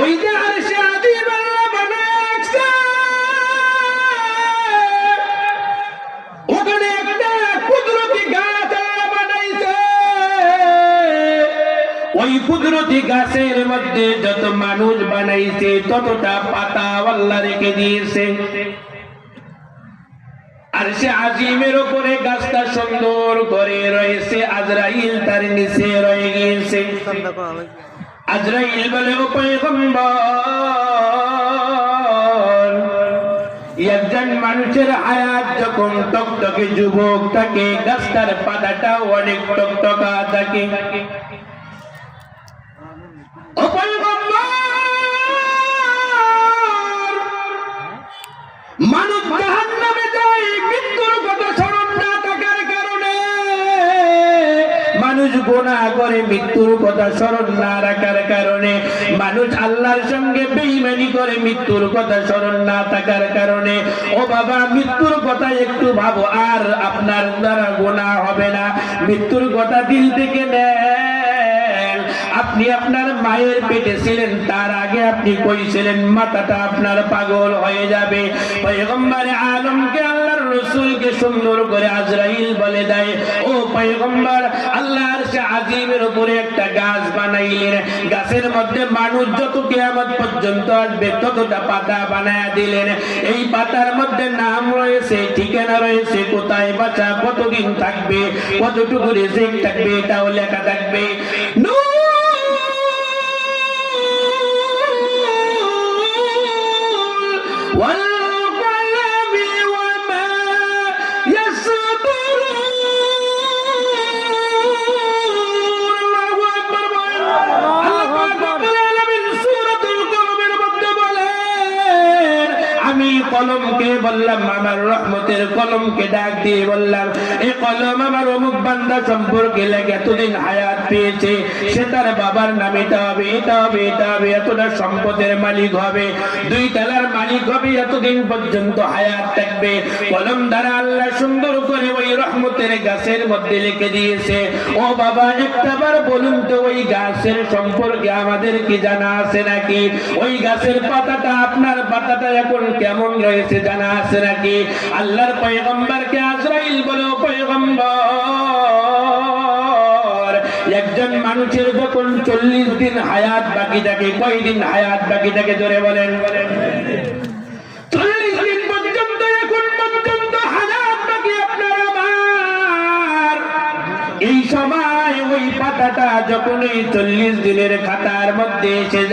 ওই যে আরশে আজিম আল্লাহ বানাইছে, ওখানে একটা কুদরতি গাছ আল্লাহ বানাইছে। ওই কুদরতি গাছের মধ্যে যত মানুষ বানাইছে ততটা পাতা আল্লাহ রেখে দিয়েছে। আরশে আজিমের উপরে গাছটা সুন্দর করে রয়েছে, আজরাইল তার নিচে রয়ে গিয়েছে। আজরাইল বলে, ও পয়গম্বর, একজন মানুষের হায়াত যখন টকটকে যুবক থাকে, গাছটার পাতাটা অনেক টকটকা থাকে। ও পয়গম্বর, মানুষ জাহান্নামে যায় মৃত্যুর কথা স্মরণ না থাকার কারণে, মানুষ গুনাহ করে মৃত্যুর কথা স্মরণ না রাখার কারণে, মানুষ আল্লাহর সঙ্গে বেঈমানি করে মৃত্যুর কথা স্মরণ না থাকার কারণে। ও বাবা, মৃত্যুর কথা একটু ভাবো, আর আপনার দ্বারা গুনাহ হবে না। মৃত্যুর কথা দিল থেকে নেন। আপনি আপনার মায়ের পেটে ছিলেন, তার আগে আপনি কইছিলেন, মাথাটা আপনার পাগল হয়ে যাবে। পয়গম্বরে আলমকে আল্লাহর রাসূলকে সুন্দর করে আজরাইল বলে দেয়, ও পয়গম্বর, আল্লাহ আরশে আজিমের উপরে একটা গাছ বানাইলেন, গাছের মধ্যে মানুষ যত কিয়ামত পর্যন্ত আসবে ততটা পাতা বানায়া দিলেন। এই পাতার মধ্যে নাম রয়েছে, ঠিকানা রয়েছে, কোথায় বাঁচা, কতদিন থাকবে, কতটুকু রিজিক থাকবে, এটাও লেখা থাকবে। والقلم وما يسطرون. الله أكبر. আমি কলমকে বললাম, আমার রহমতের কলমকে ডাক দিয়ে বললাম, এই কলম আমার অমুক বান্দা সম্পর্কে লেখে, এতদিন হায়াত পেয়েছে, সে তার বাবার নাম এটা হবে, এটা হবে, এটা হবে, এতটা সম্পদের মালিক হবে, 2 তলার মালিক হবে, এতদিন পর্যন্ত হায়াত থাকবে। কলম দ্বারা আল্লাহ সুন্দর করে ওই রহমতের গাছের মধ্যে লিখে দিয়েছে। ও বাবা, একটাবার বলুন তো, ওই গাছের সম্পর্কে আমাদের কি জানা আছে নাকি? ওই গাছের পাতাটা, আপনার পাতাটা এখন কেমন রয়েছে জানা আছে নাকি? আল্লাহর পয়গম্বরকে আজরাইল বলে, ও পয়গম্বর, একজন মানুষের যখন 40 দিন হায়াত বাকি থাকে, কয়দিন হায়াত বাকি থাকে জোরে বলেন? 40 দিন পর্যন্ত, এখন পর্যন্ত হায়াত বাকি আপনার আমার। এই সময় ওই পাতাটা যখন এই 40 দিনের খাতার মধ্যে এসে যায়,